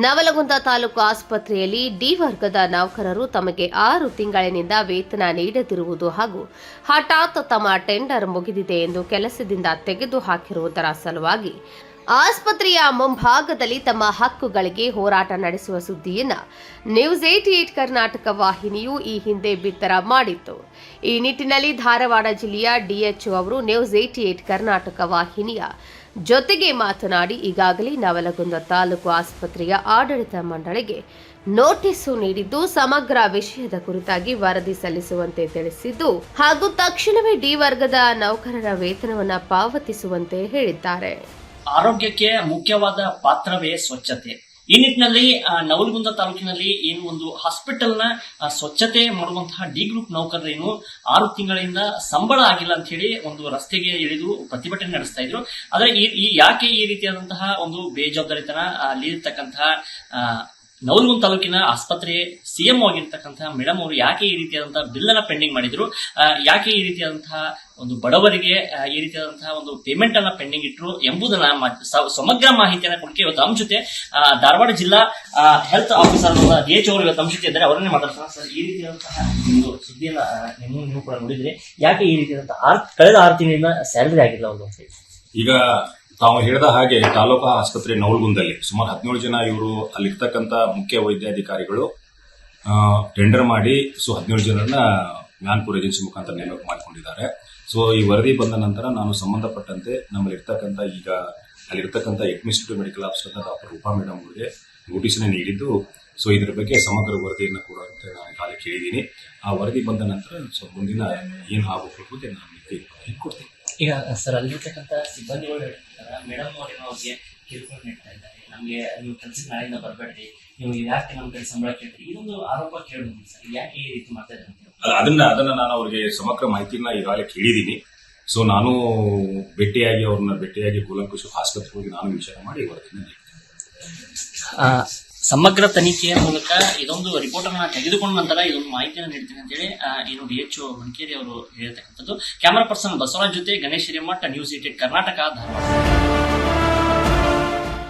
ನವಲಗುಂದ ತಾಲೂಕು ಆಸ್ಪತ್ರೆಯಲ್ಲಿ ಡಿ ವರ್ಗದ ನೌಕರರು ತಮಗೆ 6 ತಿಂಗಳಿನಿಂದ ವೇತನ ನೀಡದಿರುವುದು ಹಾಗೂ ಹಠಾತ್ ತಮ್ಮ ಟೆಂಡರ್ ಮುಗಿದಿದೆ ಎಂದು ಕೆಲಸದಿಂದ ತೆಗೆದುಹಾಕಿರುವುದರ ಸಲುವಾಗಿ ಆಸ್ಪತ್ರೆಯ ಮುಂಭಾಗದಲ್ಲಿ ತಮ್ಮ ಹಕ್ಕುಗಳಿಗೆ ಹೋರಾಟ ನಡೆಸುವ ಸುದ್ದಿಯನ್ನು ನ್ಯೂಸ್ 88 ಕರ್ನಾಟಕ ವಾಹಿನಿಯು ಈ ಹಿಂದೆ ಬಿತ್ತರ ಮಾಡಿತ್ತು. ಈ ನಿಟ್ಟಿನಲ್ಲಿ ಧಾರವಾಡ ಜಿಲ್ಲೆಯ ಡಿಎಚ್ಒ ಅವರು ನ್ಯೂಸ್ 88 ಕರ್ನಾಟಕ ವಾಹಿನಿಯ ಜೊತೆಗೆ ಮಾತನಾಡಿ ಈಗಾಗಲೇ ನವಲಗುಂದ ತಾಲೂಕು ಆಸ್ಪತ್ರೆಯ ಆಡಳಿತ ಮಂಡಳಿಗೆ ನೋಟಿಸ್ ನೀಡಿದ್ದು ಸಮಗ್ರ ವಿಷಯದ ಕುರಿತಾಗಿ ವರದಿ ಸಲ್ಲಿಸುವಂತೆ ತಿಳಿಸಿದ್ದು ಹಾಗೂ ತಕ್ಷಣವೇ ಡಿ ವರ್ಗದ ನೌಕರರ ವೇತನವನ್ನು ಪಾವತಿಸುವಂತೆ ಹೇಳಿದ್ದಾರೆ. ಆರೋಗ್ಯಕ್ಕೆ ಮುಖ್ಯವಾದ ಪಾತ್ರವೇ ಸ್ವಚ್ಛತೆ. ಈ ನಿಟ್ಟಿನಲ್ಲಿ ನವಲಗುಂದ ತಾಲೂಕಿನಲ್ಲಿ ಏನು ಒಂದು ಹಾಸ್ಪಿಟಲ್ನ ಸ್ವಚ್ಛತೆ ಮಾಡುವಂತಹ ಡಿ ಗ್ರೂಪ್ ನೌಕರರೇನು 6 ತಿಂಗಳಿಂದ ಸಂಬಳ ಆಗಿಲ್ಲ ಅಂತ ಹೇಳಿ ಒಂದು ರಸ್ತೆಗೆ ಇಳಿದು ಪ್ರತಿಭಟನೆ ನಡೆಸ್ತಾ ಇದ್ರು. ಆದ್ರೆ ಯಾಕೆ ಈ ರೀತಿಯಾದಂತಹ ಒಂದು ಬೇಜವಾಬ್ದಾರಿತನ ಅಲ್ಲಿ ಇರ್ತಕ್ಕಂತಹ ನವಲಗುಂದ ತಾಲೂಕಿನ ಆಸ್ಪತ್ರೆ ಸಿಎಂ ಆಗಿರ್ತಕ್ಕಂತಹ ಮೇಡಮ್ ಅವರು ಯಾಕೆ ಈ ರೀತಿಯಾದಂತಹ ಬಿಲ್ ಅನ್ನ ಪೆಂಡಿಂಗ್ ಮಾಡಿದ್ರು, ಯಾಕೆ ಈ ರೀತಿಯಾದಂತಹ ಒಂದು ಬಡವರಿಗೆ ಈ ರೀತಿಯಾದಂತಹ ಒಂದು ಪೇಮೆಂಟ್ ಅನ್ನ ಪೆಂಡಿಂಗ್ ಇಟ್ರು ಎಂಬುದನ್ನ ಸಮಗ್ರ ಮಾಹಿತಿಯನ್ನ ಕೊಡಕ್ಕೆ ಇವತ್ತು ನಮ್ಮ ಜೊತೆ ಧಾರವಾಡ ಜಿಲ್ಲಾ ಹೆಲ್ತ್ ಆಫೀಸರ್ ಡಿಎಚ್ ಅವರು ಇವತ್ತು ನಮ್ಮ ಜೊತೆ ಇದ್ದಾರೆ. ಅವರನ್ನೇ ಮಾತಾಡ್ತಾರೆ. ಸರ್, ಈ ರೀತಿಯಾದಂತಹ ಒಂದು ಸುದ್ದಿಯನ್ನ ನೀವು ಕೂಡ ನೋಡಿದ್ರೆ ಯಾಕೆ ಈ ರೀತಿಯಾದಂತಹ ಕಳೆದ 6 ತಿಂಗಳಿಂದ ಸ್ಯಾಲರಿ ಆಗಿಲ್ಲ ಒಂದು ಅಂತ ಹೇಳಿ? ಈಗ ತಾವು ಹೇಳಿದ ಹಾಗೆ ತಾಲೂಕಾ ಆಸ್ಪತ್ರೆ ನವಲಗುಂದಲ್ಲಿ ಸುಮಾರು 17 ಜನ ಇವರು ಅಲ್ಲಿರ್ತಕ್ಕಂಥ ಮುಖ್ಯ ವೈದ್ಯಾಧಿಕಾರಿಗಳು ಟೆಂಡರ್ ಮಾಡಿ 17 ಜನರನ್ನ ಮ್ಯಾನ್ಪುರ್ ಏಜೆನ್ಸಿ ಮುಖಾಂತರ ನೇಮಕ ಮಾಡಿಕೊಂಡಿದ್ದಾರೆ. ಸೊ ಈ ವರದಿ ಬಂದ ನಂತರ ನಾನು ಸಂಬಂಧಪಟ್ಟಂತೆ ನಮ್ಮಲ್ಲಿ ಇರ್ತಕ್ಕಂಥ ಈಗ ಅಲ್ಲಿರ್ತಕ್ಕಂಥ administrative medical officer doctor Roopa madam ಅವರಿಗೆ ನೋಟಿಸ್ನ ನೀಡಿದ್ದು, ಸೊ ಇದರ ಬಗ್ಗೆ ಸಮಗ್ರ ವರದಿಯನ್ನು ಕೊಡುವಂತೆ ನಾನು ಈಗಾಗಲೇ ಕೇಳಿದ್ದೀನಿ. ಆ ವರದಿ ಬಂದ ನಂತರ ಸೊ ಮುಂದಿನ ಏನು ಆಗಬೇಕು ನಾನು ಕೊಡ್ತೀನಿ. ಈಗ ಸರ್, ಅಲ್ಲಿರ್ತಕ್ಕಂಥ ಸಿಬ್ಬಂದಿಗಳು ಮೇಡಮ್ ಅವ್ರಿಗೆ ಕಿರುಕುಳ ನೀಡ್ತಾ ಇದ್ದಾರೆ. ನಮಗೆ ನೀವು ಕೆಲಸಕ್ಕೆ ನಾಳೆಯಿಂದ ಬರಬೇಡ್ರಿ, ನೀವು ಯಾಕೆ ನಮ್ಮ ಕಡೆ ಸಂಬಳ ಕೇಳ್ತೀರಿ, ಇದೊಂದು ಆರೋಪ ಕೇಳಿದ್ವಿ ಸರ್. ಯಾಕೆ ಈ ರೀತಿ ಮಾಡ್ತಾ ಇದ್ದಾರೆ? ಅದನ್ನ ನಾನು ಅವರಿಗೆ ಸಮಗ್ರ ಮಾಹಿತಿನ ಈಗಾಗಲೇ ಕೇಳಿದ್ದೀನಿ. ಸೊ ನಾನು ಅವ್ರನ್ನ ಭೇಟಿಯಾಗಿ ಕೂಲಂಕುಷ ಆಸ್ಪತ್ರೆಗೆ ಹೋಗಿ ನಾನು ವಿಚಾರ ಮಾಡಿ ವರದಿನ ಸಮಗ್ರ ತನಿಖೆಯ ಮೂಲಕ ಇದೊಂದು ರಿಪೋರ್ಟ್ ಅನ್ನ ತೆಗೆದುಕೊಂಡ ನಂತರ ಇದೊಂದು ಮಾಹಿತಿಯನ್ನು ನೀಡ್ತೀನಿ ಅಂತ ಹೇಳಿ ಏನು ಡಿಎಚ್ಒ ಮಣಕೇರಿ ಅವರು ಹೇಳಿರ್ತಕ್ಕಂಥದ್ದು. ಕ್ಯಾಮರಾ ಪರ್ಸನ್ ಬಸವರಾಜ್ ಜೊತೆ ಗಣೇಶ್ ಹಿರೇಮಠ, ನ್ಯೂಸ್ 88 ಕರ್ನಾಟಕ, ಧಾರವಾಡ.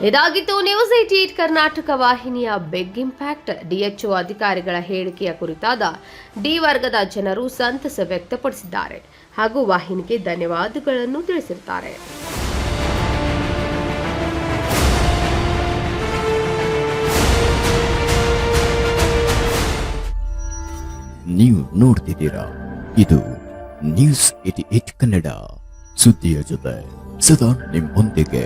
ಇದಾಗಿತ್ತು ನ್ಯೂಸ್ 88 ಕರ್ನಾಟಕ ವಾಹಿನಿಯ ಬಿಗ್ ಇಂಪ್ಯಾಕ್ಟ್. ಡಿಎಚ್ಒ ಅಧಿಕಾರಿಗಳ ಹೇಳಿಕೆಯ ಕುರಿತಾದ ಡಿ ವರ್ಗದ ಜನರು ಸಂತಸ ವ್ಯಕ್ತಪಡಿಸಿದ್ದಾರೆ ಹಾಗೂ ವಾಹಿನಿಗೆ ಧನ್ಯವಾದಗಳನ್ನು ತಿಳಿಸಿದ್ದಾರೆ. ನೀವು ನೋಡ್ತಿದ್ದೀರಾ, ಇದು ನ್ಯೂಸ್ 88 ಕನ್ನಡ, ಸುದ್ದಿಯ ಜೊತೆ ಸದಾ ನಿಮ್ಮೊಂದಿಗೆ.